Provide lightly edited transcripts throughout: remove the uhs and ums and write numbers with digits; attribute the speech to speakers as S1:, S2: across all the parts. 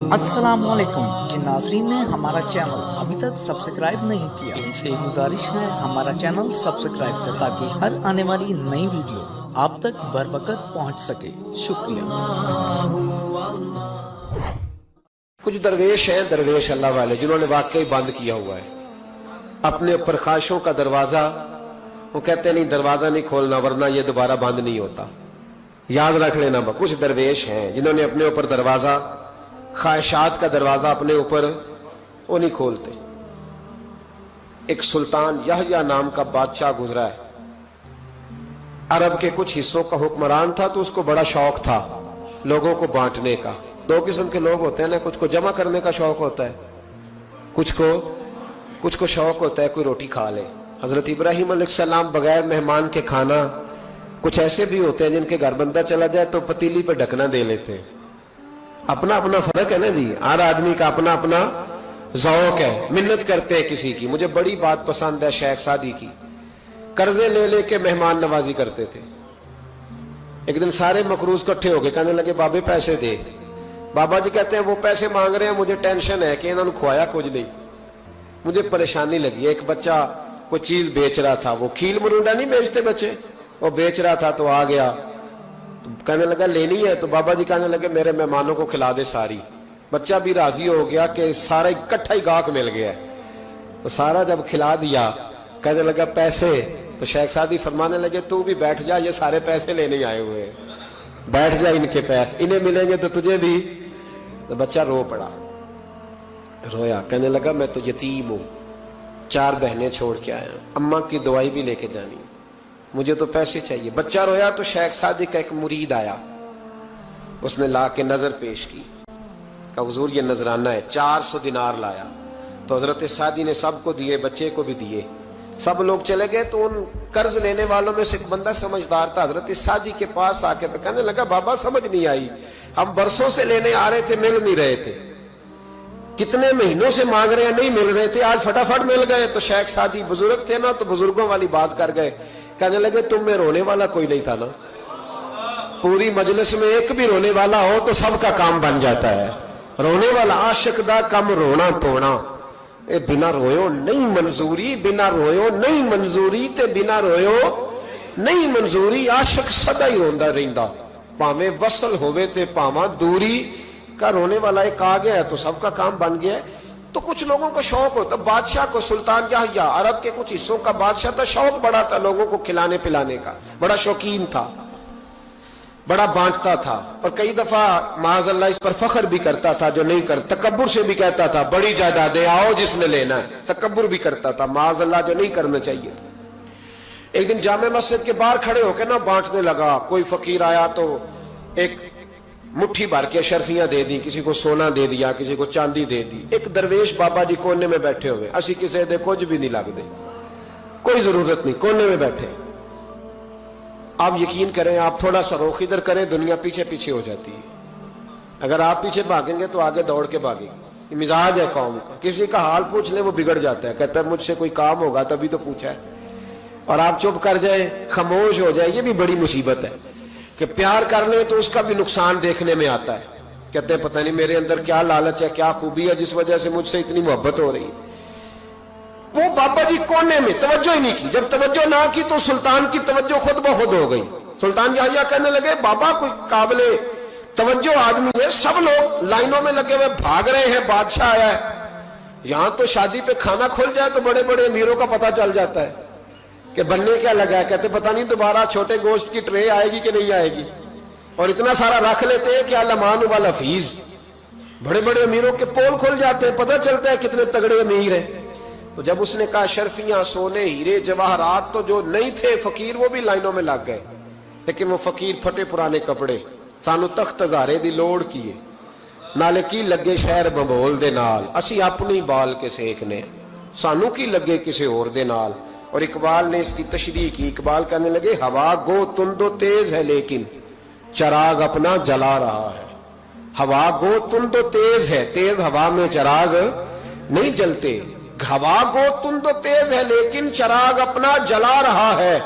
S1: अस्सलामुअलैकुम। जिन नाज़रीन ने हमारा चैनल अभी तक सब्सक्राइब नहीं किया, इनसे गुजारिश है हमारा चैनल सब्सक्राइब करें ताकि हर आने वाली नई वीडियो आप तक बर वक्त पहुंच सके। शुक्रिया।
S2: कुछ दरवेश हैं, दरवेश अल्लाह वाले, जिन्होंने वाकई बंद किया हुआ है अपने ऊपर ख्वाहिशों का दरवाजा। वो कहते नहीं दरवाजा नहीं खोलना वरना ये दोबारा बंद नहीं होता। याद रख लेना, कुछ दरवेश हैं जिन्होंने अपने ऊपर दरवाजा, ख्वाहिशात का दरवाजा अपने ऊपर वो नहीं खोलते। एक सुल्तान यहया नाम का बादशाह गुजरा है, अरब के कुछ हिस्सों का हुक्मरान था, तो उसको बड़ा शौक था लोगों को बांटने का। दो किस्म के लोग होते हैं ना, कुछ को जमा करने का शौक होता है, कुछ को शौक होता है कोई रोटी खा ले। हजरत इब्राहिम अलैहिस्सलाम बगैर मेहमान के खाना, कुछ ऐसे भी होते हैं जिनके घर बंदा चला जाए तो पतीली पे ढकना दे लेते हैं। अपना अपना फर्क है ना जी, हर आदमी का अपना अपना ज़ौक़ है। मिन्नत करते हैं किसी की। मुझे बड़ी बात पसंद है शेख सादी की, कर्जे ले लेके मेहमान नवाजी करते थे। एक दिन सारे मकरूज इकट्ठे हो गए, कहने लगे बाबे पैसे दे। बाबा जी कहते हैं वो पैसे मांग रहे हैं, मुझे टेंशन है कि इन्होंने खुआया कुछ नहीं, मुझे परेशानी लगी। एक बच्चा कोई चीज बेच रहा था, वो खील मरुंडा नहीं बेचते बच्चे, वो बेच रहा था तो आ गया, तो कहने लगा लेनी है, तो बाबा जी कहने लगे मेरे मेहमानों को खिला दे सारी। बच्चा भी राजी हो गया कि सारा इकट्ठा ही गाहक मिल गया, तो सारा जब खिला दिया कहने लगा पैसे। तो शेख सादी फरमाने लगे तू भी बैठ जा, ये सारे पैसे लेने आए हुए हैं, बैठ जा, इनके पैसे इन्हें मिलेंगे तो तुझे भी। तो बच्चा रो पड़ा, रोया, कहने लगा मैं तो यतीम हूं, 4 बहनें छोड़ के आया, अम्मा की दवाई भी लेके जानी, मुझे तो पैसे चाहिए। बच्चा रोया तो शेख सादी का एक मुरीद आया, उसने ला के नजर पेश की, कहा हुजूर ये नजराना है। 400 दिनार लाया, तो हजरत सादी ने सबको दिए, बच्चे को भी दिए, सब लोग चले गए। तो उन कर्ज लेने वालों में से एक बंदा समझदार था, हजरत सादी के पास आके कहने लगा बाबा समझ नहीं आई, हम बरसों से लेने आ रहे थे, मिल नहीं रहे थे, कितने महीनों से मांग रहे हैं, नहीं मिल रहे थे, आज फटाफट मिल गए। तो शेख सादी बुजुर्ग थे ना, तो बुजुर्गों वाली बात कर गए, कहने लगे तुम में रोने वाला कोई नहीं था ना, पूरी मजलिस में एक भी रोने वाला हो तो सबका काम बन जाता है। रोने वाला आशिक दा कम रोना तोड़ा, ए बिना रोयो नहीं मंजूरी, बिना रोयो नहीं मंजूरी, ते बिना रोयो नहीं मंजूरी। आशिक सदा ही रोंदा रहिंदा, भावे वसल होवे ते भावा दूरी का। रोने वाला एक आ गया है तो सबका काम बन गया है। तो कुछ लोगों को शौक होता, बादशाह को, सुल्तान यहया अरब के कुछ हिस्सों का बादशाह था, शौक बड़ा था लोगों को खिलाने पिलाने का, बड़ा शौकीन था, बड़ा बांटता था, और कई दफा माज़अल्लाह इस पर फख्र भी करता था जो नहीं कर, तकब्बुर से भी कहता था बड़ी जायदादें आओ जिसने लेना है, तकब्बुर भी करता था माज़अल्लाह, जो नहीं करना चाहिए था। एक दिन जामे मस्जिद के बाहर खड़े होकर ना बांटने लगा। कोई फकीर आया तो एक मुट्ठी भर के शर्फियां दे दी, किसी को सोना दे दिया, किसी को चांदी दे दी। एक दरवेश बाबा जी कोने में बैठे हुए, असी किसी दे कुछ भी नहीं लगते, कोई जरूरत नहीं, कोने में बैठे। आप यकीन करें, आप थोड़ा सा रुख इधर करें, दुनिया पीछे पीछे हो जाती है। अगर आप पीछे भागेंगे तो आगे दौड़ के भागेंगे। मिजाज है कौम का, किसी का हाल पूछ ले वो बिगड़ जाता है, कहता है मुझसे कोई काम होगा तभी तो पूछा है, और आप चुप कर जाए, खामोश हो जाए, ये भी बड़ी मुसीबत है। कि प्यार कर ले तो उसका भी नुकसान देखने में आता है, कहते हैं पता नहीं मेरे अंदर क्या लालच है, क्या खूबी है जिस वजह से मुझसे इतनी मोहब्बत हो रही है। वो बाबा जी कोने में तवज्जो ही नहीं की। जब तवज्जो ना की तो सुल्तान की तवज्जो खुद ब खुद हो गई। सुल्तान यहया कहने लगे बाबा कोई काबिले तवज्जो आदमी है, सब लोग लाइनों में लगे हुए भाग रहे हैं, बादशाह आया है। यहां तो शादी पे खाना खुल जाए तो बड़े बड़े अमीरों का पता चल जाता है कि बनने क्या लगा है, कहते पता नहीं दोबारा छोटे गोश्त की ट्रे आएगी कि नहीं आएगी, और इतना सारा रख लेते हैं कि अलमान वाला फीस। बड़े बड़े अमीरों के पोल खुल जाते हैं, पता चलता है कितने तगड़े अमीर हैं। तो जब उसने कहा शर्फियां, सोने, हीरे, जवाहरात, तो जो नहीं थे फकीर वो भी लाइनों में लग गए। लेकिन वो फकीर फटे पुराने कपड़े, सानू तख्त हजारे दी लोड़ कीए, नाले की लगे शहर बंबोल दे नाल, असी अपनी बाल के सेकने, सानू की लगे किसी और दे नाल। और इकबाल ने इसकी तशरीह की, इकबाल कहने लगे हवा गो तुंदो तेज है लेकिन चराग अपना जला रहा है। हवा गो तुंदो तेज है, तेज हवा में चराग नहीं जलते। हवा गो तुंदो तेज है लेकिन चराग अपना जला रहा है।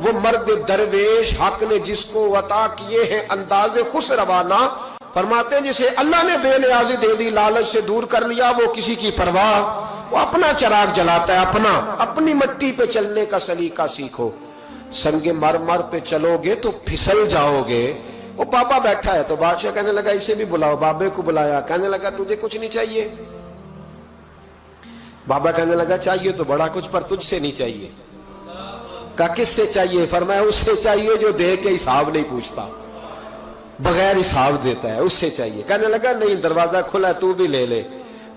S2: वो मर्द दरवेश हक ने जिसको अता किए हैं अंदाजे खुश रवाना, फरमाते हैं जिसे अल्लाह ने बेनियाजी दे दी, लालच से दूर कर लिया, वो किसी की परवाह, वो अपना चिराग जलाता है, अपनी मिट्टी पे चलने का सलीका सीखो। संगे मर पे चलोगे तो फिसल जाओगे। वो बाबा बैठा है तो बादशाह कहने लगा इसे भी बुलाओ। बाबे को बुलाया, कहने लगा तुझे कुछ नहीं चाहिए? बाबा कहने लगा चाहिए तो बड़ा कुछ, पर तुझसे नहीं चाहिए। कहा किससे चाहिए? फरमाया उससे चाहिए जो दे के हिसाब नहीं पूछता, बगैर हिसाब देता है, उससे चाहिए। कहने लगा नहीं, दरवाजा खुला है, तू भी ले ले।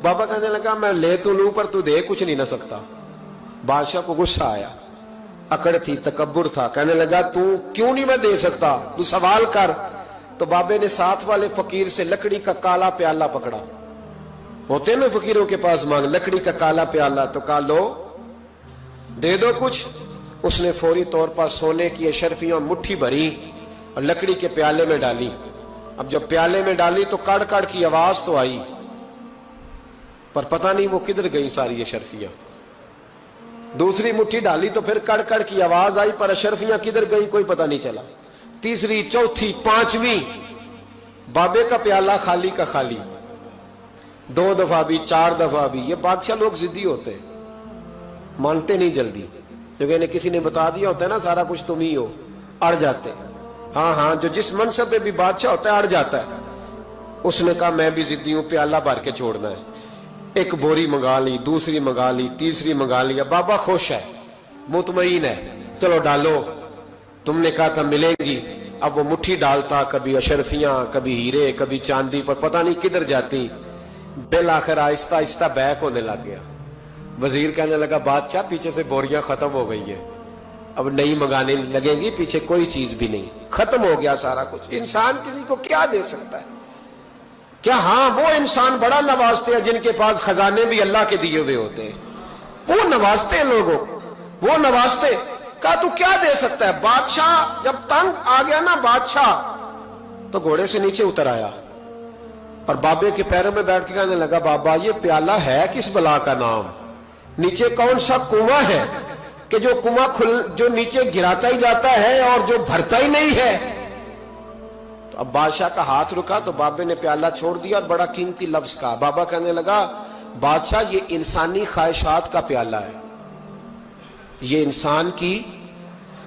S2: बाबा कहने लगा मैं ले तो लूं, पर तू दे कुछ नहीं ना सकता। बादशाह को गुस्सा आया, अकड़ थी, तकब्बुर था। कहने लगा तू क्यों नहीं मैं दे सकता, तू सवाल कर। तो बाबे ने साथ वाले फकीर से लकड़ी का काला प्याला पकड़ा, होते ना फकीरों के पास मांग, लकड़ी का काला प्याला, तो कहा लो दे दो कुछ। उसने फौरी तौर पर सोने की अशरफियां मुट्ठी भरी और लकड़ी के प्याले में डाली। अब जब प्याले में डाली तो कड़ कड़ की आवाज तो आई, पर पता नहीं वो किधर गई सारी अशरफियां। दूसरी मुट्ठी डाली तो फिर कड़ कड़ की आवाज आई, पर अशरफियां किधर गई कोई पता नहीं चला। तीसरी, चौथी, पांचवी, बाबे का प्याला खाली का खाली। 2 दफा भी, 4 दफा भी। ये बादशाह लोग जिद्दी होते हैं, मानते नहीं जल्दी। जो किसी ने बता दिया होता है ना सारा कुछ तुम ही हो, अड़ जाते। हाँ, जो जिस मनसब पे भी बादशाह होता है अड़ जाता है। उसने कहा मैं भी जिद्दी हूं, प्याला भर के छोड़ना है। एक बोरी मंगा ली, दूसरी मंगा ली, तीसरी मंगा ली। बाबा खुश है, मुतमईन है, चलो डालो, तुमने कहा था मिलेगी। अब वो मुट्ठी डालता, कभी अशरफियां, कभी हीरे, कभी चांदी, पर पता नहीं किधर जाती। बिल आखिर आहिस्ता आहिस्ता बैक होने लग गया। वजीर कहने लगा बादशाह पीछे से बोरियां खत्म हो गई है, अब नई मंगाने लगेंगी, पीछे कोई चीज भी नहीं, खत्म हो गया सारा कुछ। इंसान किसी को क्या दे सकता है? क्या हाँ वो इंसान बड़ा नवाजते हैं जिनके पास खजाने भी अल्लाह के दिए हुए होते हैं, वो नवाजते हैं लोगों, वो नवाजते। कहा तू क्या दे सकता है? बादशाह जब तंग आ गया ना बादशाह, तो घोड़े से नीचे उतर आया और बाबे के पैरों में बैठ के कहने लगा बाबा ये प्याला है किस बला का नाम? नीचे कौन सा कुआं है कि जो कुआं जो नीचे गिराता ही जाता है और जो भरता ही नहीं है? तो अब बादशाह का हाथ रुका तो बाबे ने प्याला छोड़ दिया और बड़ा कीमती लफ्ज कहा। बाबा कहने लगा बादशाह ये इंसानी ख्वाहिशात का प्याला है, ये इंसान की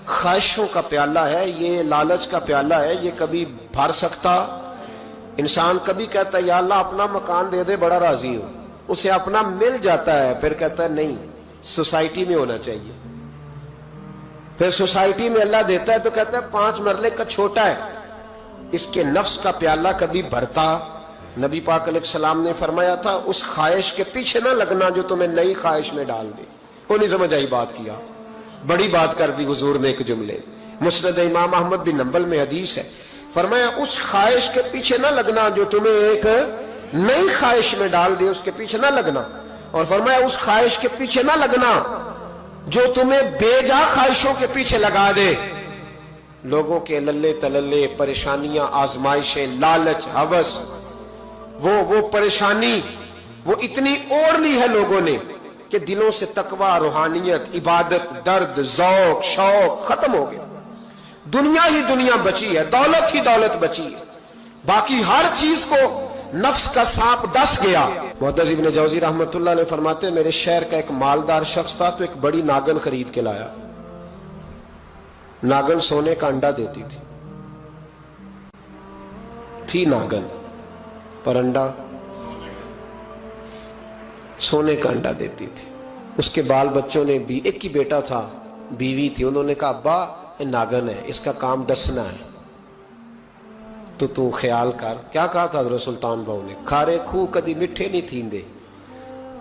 S2: ख्वाहिशों का प्याला है, ये लालच का प्याला है, ये कभी भर सकता। इंसान कभी कहता है या अल्लाह अपना मकान दे दे, बड़ा राजी हूं, उसे अपना मिल जाता है, फिर कहता है नहीं सोसाइटी में होना चाहिए। फिर सोसाइटी में अल्लाह देता है तो कहता है 5 मरले का छोटा है। इसके नफ्स का प्याला कभी भरता। नबी पाक अलैहिस्सलाम ने फरमाया था उस ख्वाहिश के पीछे ना लगना जो तुम्हें नई ख्वाहिश में डाल दे। कोई नहीं समझ आई बात किया, बड़ी बात कर दी हुजूर ने एक जुमले। मुस्नद इमाम अहमद बिन हंबल में हदीस है, फरमाया उस ख्वाहिश के पीछे ना लगना जो तुम्हें एक नई ख्वाहिश में डाल दे, उसके पीछे ना लगना। और फरमाया उस ख्वाहिश के पीछे ना लगना जो तुम्हें बेजा ख्वाहिशों के पीछे लगा दे। लोगों के लल्ले तलल्ले, परेशानियां, आजमाइशें, लालच, हवस, वो परेशानी वो इतनी ओढ़ ली है लोगों ने कि दिलों से तकवा, रूहानियत, इबादत, दर्द, ज़ौक, शौक खत्म हो गया। दुनिया ही दुनिया बची है, दौलत ही दौलत बची है, बाकी हर चीज को नफ्स का सांप डस गया। मुहद्दिस इब्न जौजी रहमतुल्लाह अलैह फरमाते मेरे शहर का एक मालदार शख्स था तो एक बड़ी नागन खरीद के लाया। नागन सोने का अंडा देती थी नागन, पर अंडा सोने का अंडा देती थी। उसके बाल बच्चों ने भी, एक ही बेटा था, बीवी थी, उन्होंने कहा अब्बा ये नागन है, इसका काम दसना है, तो तू ख्याल कर। क्या कहा था हज़रत सुल्तान बहू ने? खारे खूह कदी मिठे नहीं थींदे,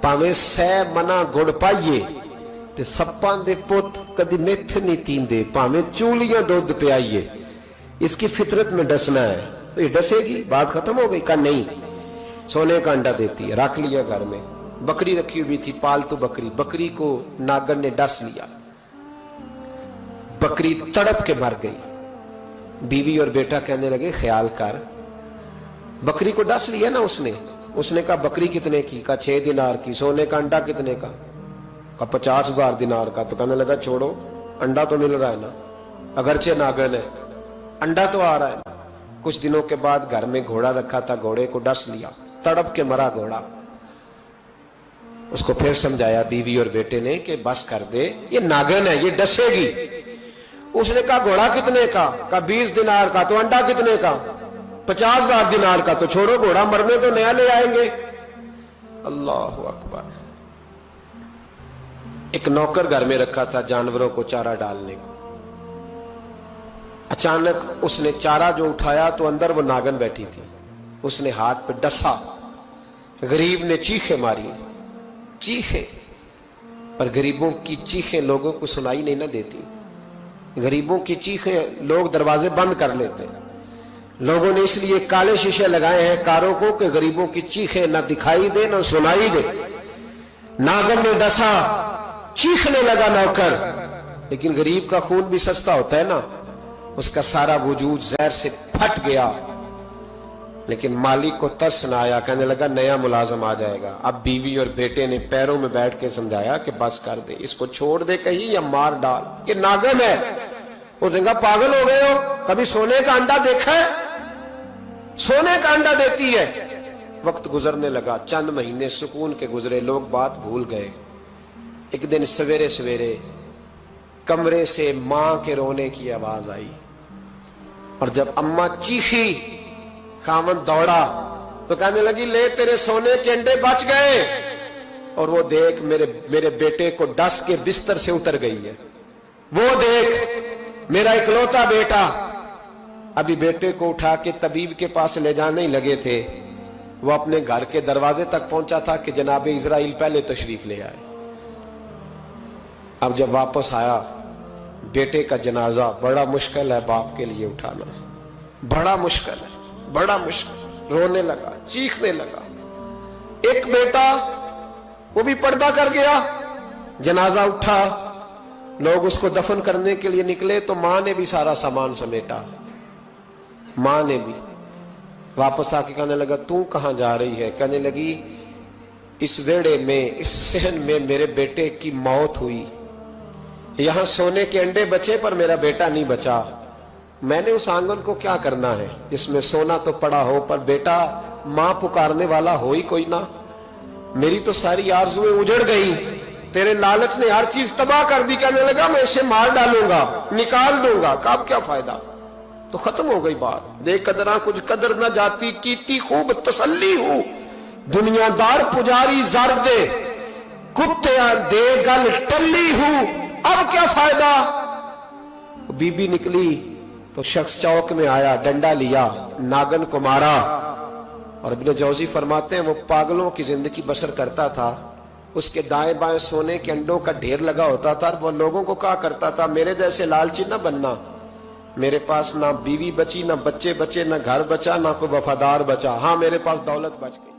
S2: भावें सै मना गुड़ पाइए, ते सप्पां दे पुत कदी मिठ नहीं थींदे, भावें चूलियां दूध पियाइए। इसकी फितरत में डसना है। तो ये डसेगी, बात खत्म हो गई। का नहीं, सोने का अंडा देती है। रख लिया घर में। बकरी रखी हुई थी, पालतू बकरी, बकरी को नागन ने डस लिया, बकरी तड़प के मर गई। बीवी और बेटा कहने लगे ख्याल कर, बकरी को डस लिया ना उसने कहा बकरी कितने की? का 6 दिनार की। सोने का अंडा कितने का? 50,000 दिनार का। तो कहने लगा छोड़ो, अंडा तो मिल रहा है ना, अगरचे नागन है, अंडा तो आ रहा है। कुछ दिनों के बाद घर में घोड़ा रखा था, घोड़े को डस लिया, तड़प के मरा घोड़ा। उसको फिर समझाया बीवी और बेटे ने कि बस कर दे, ये नागिन है, ये डसेगी। उसने कहा घोड़ा कितने का? कहा 20 दिनार का। तो अंडा कितने का? 50,000 दिनार का। तो छोड़ो घोड़ा, मरने तो नया ले आएंगे। अल्लाह अकबर। एक नौकर घर में रखा था जानवरों को चारा डालने को। अचानक उसने चारा जो उठाया तो अंदर वो नागिन बैठी थी। उसने हाथ पे डसा, गरीब ने चीखें मारी, चीखें, पर गरीबों की चीखें लोगों को सुनाई नहीं ना देती। गरीबों की चीखें लोग दरवाजे बंद कर लेते हैं। लोगों ने इसलिए काले शीशे लगाए हैं कारों को कि गरीबों की चीखें ना दिखाई दे ना सुनाई दे। नागिन ने डसा, चीखने लगा नौकर, लेकिन गरीब का खून भी सस्ता होता है ना, उसका सारा वजूद जहर से फट गया। लेकिन मालिक को तरस न आया, कहने लगा नया मुलाजम आ जाएगा। अब बीवी और बेटे ने पैरों में बैठ के समझाया कि बस कर दे, इसको छोड़ दे कहीं या मार डाल, ये नागिन है। उसने कहा पागल हो गए हो, कभी सोने का अंडा देखा है? सोने का अंडा देती है। वक्त गुजरने लगा, चंद महीने सुकून के गुजरे, लोग बात भूल गए। एक दिन सवेरे सवेरे कमरे से मां के रोने की आवाज आई, और जब अम्मा चीखी, खामन दौड़ा तो कहने लगी ले तेरे सोने के अंडे बच गए। और वो देख मेरे बेटे को डस के बिस्तर से उतर गई है। वो देख मेरा इकलौता बेटा। अभी बेटे को उठा के तबीब के पास ले जाने ही लगे थे, वो अपने घर के दरवाजे तक पहुंचा था कि जनाब इजराइल पहले तशरीफ ले आए। अब जब वापस आया, बेटे का जनाजा बड़ा मुश्किल है बाप के लिए उठाना, बड़ा मुश्किल है, बड़ा मुश्किल। रोने लगा, चीखने लगा। एक बेटा वो भी पर्दा कर गया। जनाजा उठा, लोग उसको दफन करने के लिए निकले तो मां ने भी सारा सामान समेटा। मां ने भी वापस आके कहने लगा तू कहां जा रही है? कहने लगी इस वेड़े में, इस सहन में मेरे बेटे की मौत हुई। यहां सोने के अंडे बचे पर मेरा बेटा नहीं बचा। मैंने उस आंगन को क्या करना है जिसमें सोना तो पड़ा हो पर बेटा मां पुकारने वाला हो ही कोई ना। मेरी तो सारी आरज़ुएं उजड़ गई, तेरे लालच ने हर चीज तबाह कर दी। कहने लगा मैं इसे मार डालूंगा, निकाल दूंगा। कब क्या फायदा, तो खत्म हो गई बात। दे कदरा कुछ कदर न जाती, कीती खूब तसल्ली हूं, दुनियादार पुजारी जर दे, कुत्ते दे गल टल्ली हूं, अब क्या फायदा। बीबी निकली तो शख्स चौक में आया, डंडा लिया, नागिन को मारा। और इब्न जौजी फरमाते हैं वो पागलों की जिंदगी बसर करता था। उसके दाएं बाएं सोने के अंडों का ढेर लगा होता था। वो लोगों को कहा करता था मेरे जैसे लालची न बनना, मेरे पास ना बीवी बची, ना बच्चे बचे, ना घर बचा, ना कोई वफादार बचा। हाँ मेरे पास दौलत बच गई।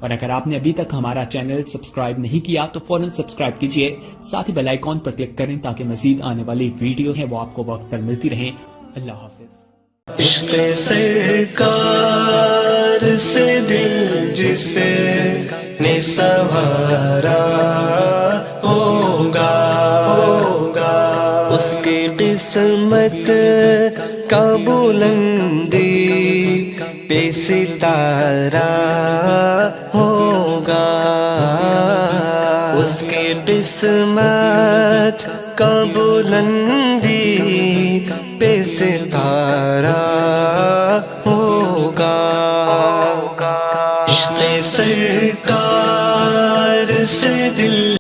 S3: और अगर आपने अभी तक हमारा चैनल सब्सक्राइब नहीं किया तो फौरन सब्सक्राइब कीजिए, साथ ही बेल आइकॉन पर क्लिक करें ताकि मजीद आने वाली वीडियो है वो आपको वक्त पर मिलती रहे। अल्लाह हाफिज।
S4: इश्क़ सरकार से दिल जिसे ने सवारा होगा, उसकी किस्मत का बुलंदी पे सितारा होगा, उसकी किस्मत का बुलंदी पे सितारा होगा। इश्क़ सरकार से दिल